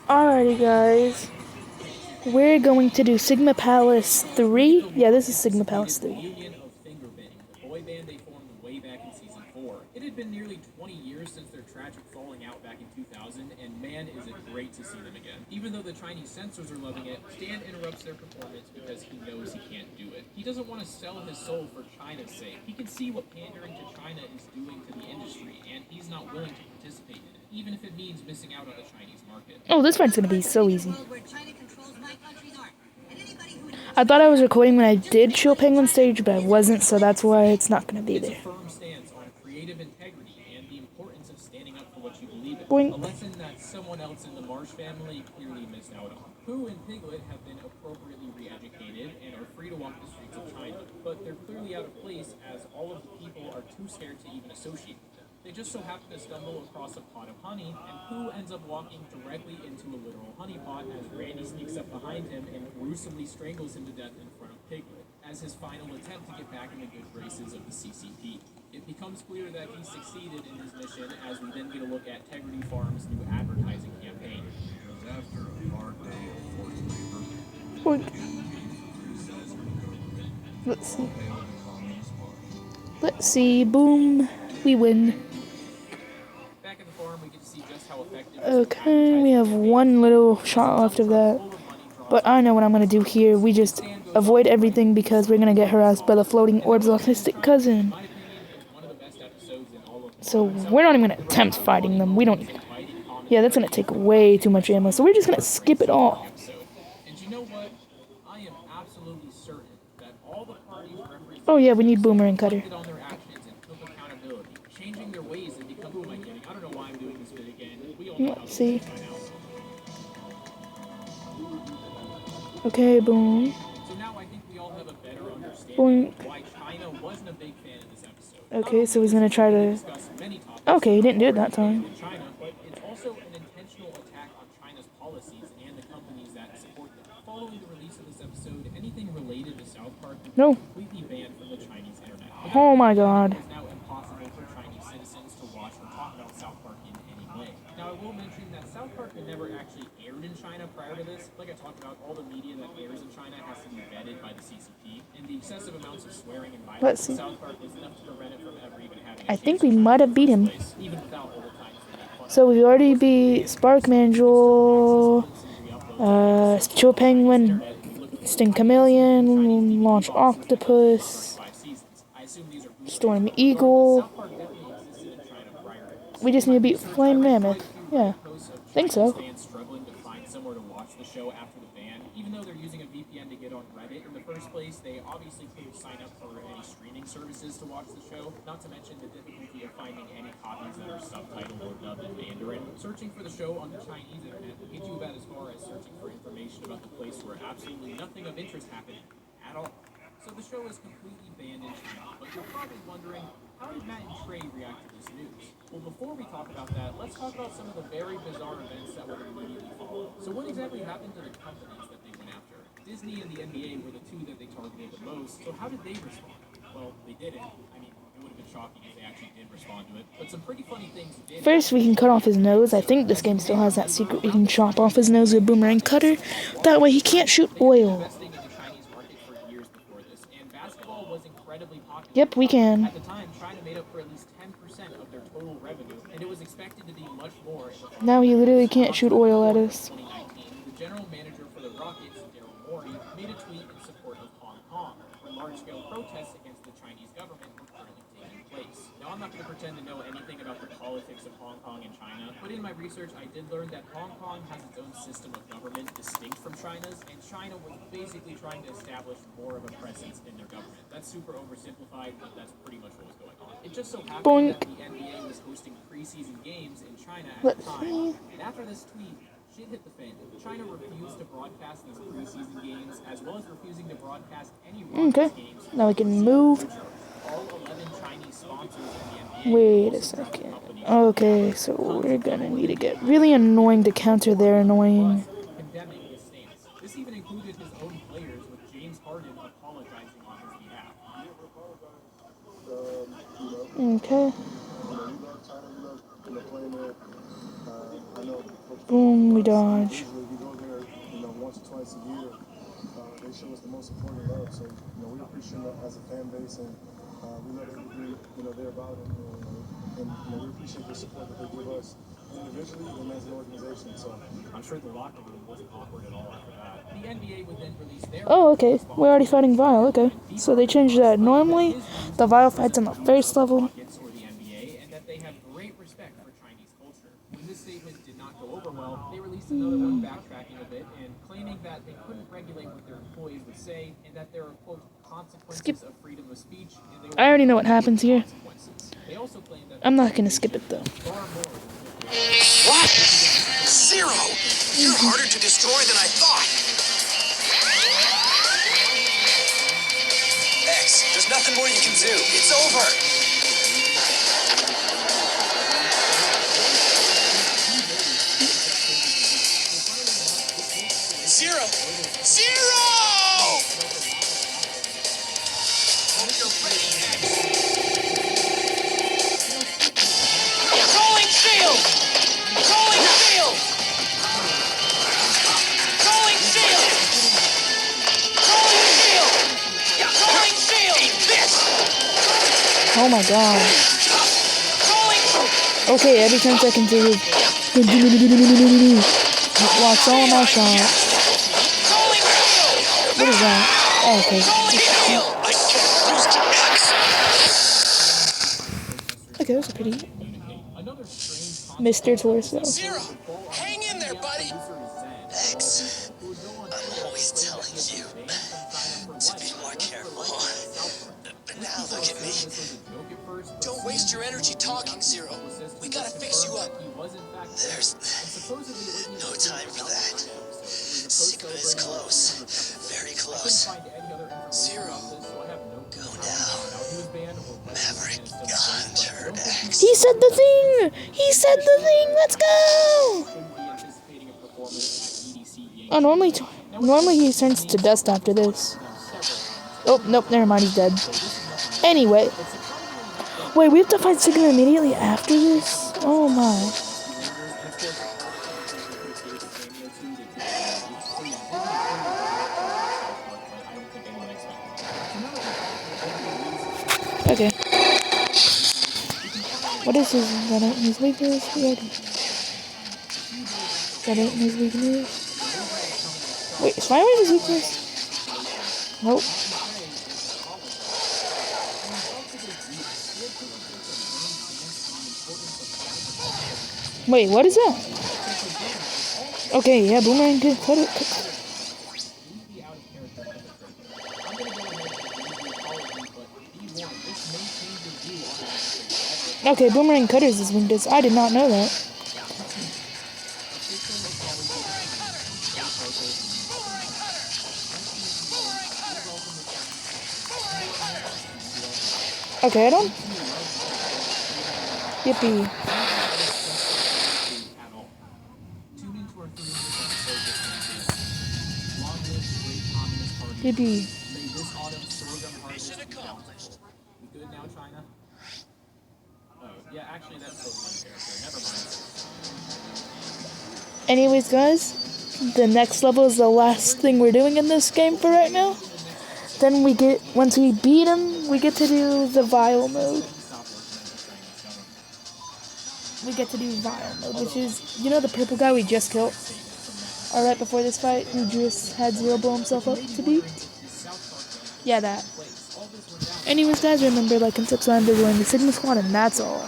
Alrighty, guys. We're going to do Sigma Palace 3. Yeah, this is Sigma Palace 3. Reunion of Fingerbang, the boy band they formed way back in season 4. It had been nearly 20 years since their tragic falling out back in 2000, and man, is it great to see them again. Even though the Chinese censors are loving it, Stan interrupts their performance because he knows he can't do it. He doesn't want to sell his soul for China's sake. He can see what pandering to China is doing to the industry, and he's not willing to participate in it, even if it means missing out on the Chinese market. Oh, this part's gonna be so easy. I thought I was recording when I did show Penguin stage, but I wasn't, so that's why it's not gonna be there. It's a firm stance on creative integrity and the importance of standing up for what you believe in. Boink. A lesson that someone else in the Marsh family clearly missed out on. Pooh and Piglet have been appropriately re-educated and are free to walk the streets of China, but they're clearly out of place as all of the people are too scared to even associate with them. They just so happen to stumble across a pot of honey, and Pooh ends up walking directly into a literal honey pot as Randy sneaks up behind him and gruesomely strangles him to death in front of Piglet, as his final attempt to get back in the good graces of the CCP. It becomes clear that he succeeded in his mission as we then get a look at Tegrity Farms' new advertising campaign. It was after a hard day of forced labor. Boink. Let's see. Let's see. Boom. We win. Back at the farm, we get to see just how effective. Okay, we have one little shot left of that. But I know what I'm gonna do here. We just avoid everything because we're gonna get harassed by the floating orb's autistic cousin. So we're not even gonna attempt fighting them. We don't even. Yeah, that's gonna take way too much ammo. So we're just gonna skip it all. And you know what? I am absolutely certain that all the parties represented Oh yeah, we need Boomerang Cutter. on their actions and took accountability, changing their ways and becoming. Who am I kidding? I don't know why I'm doing this bit again. We all know how Let's this see. is by now. Okay, boom. So now I think we all have a better understanding Boink. of why China wasn't a big fan of this episode. Okay, so he's gonna try to. Discuss many topics Okay, he didn't do it that time. in China, but it's also an intentional attack on China's policies and the companies that support them. Following the release of this episode, anything related to South Park was No. completely banned from the Chinese internet. Oh my god. It is now impossible for Chinese citizens to watch or talk about South Park in any way. Now, I will mention that South Park had never actually aired in China prior to this. Like I talked about, all the media that airs in China has to be vetted by the CCP, and the excessive amounts of swearing and Let's violence see. in South Park was enough to prevent it from ever even having a I chance think to we shine might have in the beat him. first place, even without all the times they made fun of So it. we already beat Sparkman Jewel, Chill Penguin, Sting Chameleon, Launch Octopus, Storm Eagle. We just need to beat Flame Mammoth. Yeah, think so. Fans struggling to find somewhere to watch the show after the ban, even though they're using a VPN to get on Reddit in the first place. They obviously couldn't sign up for any streaming services to watch the show. Not to mention the difficulty of finding any copies that are subtitled or dubbed in Mandarin. Searching for the show on the Chinese internet will get you about as far as searching for information about the place where absolutely nothing of interest happened at all. So the show is completely banned in China, but you're probably wondering, how did Matt and Trey react to this news? Well, before we talk about that, let's talk about some of the very bizarre events that would immediately follow. So what exactly happened to the companies that they went after? Disney and the NBA were the two that they targeted the most, so how did they respond? Well, they didn't. I mean, it would have been shocking if they actually did respond to it, but some pretty funny things did. First, we can cut off his nose. I think this game still has that secret. We can chop off his nose with a Boomerang Cutter. That way he can't shoot oil. Investing in the Chinese market for years before this, and basketball was incredibly popular. Yep, we can. At the time, China made up for at least 10% of their total revenue, and it was expected to be much more. Now he literally can't shoot oil at us. 2019, the general manager for the Rockets, Daryl Morey, made a tweet in support of Hong Kong, where large-scale protests against the Chinese government were currently taking place. Now, I'm not going to pretend to know anything about the politics of Hong Kong and China, but in my research, I did learn that Hong Kong has its own system of government distinct from China's, and China was basically trying to establish more of a presence in their government. That's super oversimplified, but that's pretty much what was going on. It just so happened Boink. that the NBA was hosting preseason games in China at Let's the time, see. and after this tweet, shit hit the fan. China refused to broadcast these preseason games, as well as refusing to broadcast any Okay, Rockets games. now we can move. All 11 Chinese sponsors in the NBA. Wait a second. Okay, so we're gonna need to get really annoying to counter their annoying. Condemning his stance. This even included his own players, with James Harden apologizing on his behalf. Okay. You love China, you love playing there. I know Coach Boom, we dodge. Usually we go there, once or twice a year. They show us the most important love. So, we appreciate that as a fan base, and we love everything, they're about, and we appreciate the support that they give us individually and as an organization. So I'm sure the locker room wasn't awkward at all after that. The NBA would then release their Oh, okay. We're already fighting Vile. Okay. So they changed that. Normally, the Vile fights on the first level. or the NBA, and that they have great respect for Chinese culture. When this statement did not go over well, they released another one backtracking a bit and claiming that they couldn't regulate what their employees would say and that there are, quote, consequences of freedom of speech. And they I already know what happens here. They also claim that I'm not gonna skip it though. What? Zero! You're harder to destroy than I thought. X, there's nothing more you can do. It's over. Zero! Zero! Hope you're ready, X. Calling shield! Calling shield! Calling shield! Calling shield! Calling shield! Eat this! Oh my god. Calling! Okay, every 10 seconds it blocks all my shots. Calling shield! What is that? Oh, okay. Shield! I can't lose to X. Okay, those are pretty. Mr. Torso. Zero! Hang in there, buddy! X, I'm always telling you to be more careful. But now look at me. Don't waste your energy talking, Zero. We gotta fix you up. There's no time for that. Sigma is close. Very close. Zero. Go now. Maverick Hunter X. He said the thing! He said the thing! Let's go! Oh, normally he turns to dust after this. Oh, nope, never mind, he's dead. Anyway. Wait, we have to fight Sigma immediately after this? Oh my. Okay. What is his, that ain't his weakness? That ain't his weakness. Wait, is fire his weakness? Nope. Wait, what is that? Okay, yeah, Boomerang could cut it. Okay, Boomerang Cutters is weakness. I did not know that. Okay, I don't. Yippee. Yippee. Mission accomplished. We good now, China? Oh, yeah, actually, that's still one character. Never mind. Anyways, guys, the next level is the last thing we're doing in this game for right now. Then once we beat him, we get to do the Vile mode. We get to do Vile mode, which is, the purple guy we just killed? Or right before this fight, who just had Zero blow himself up to beat? Yeah, that. Anyways, guys, remember, like and subscribe to join the Sigma Squad, and that's all.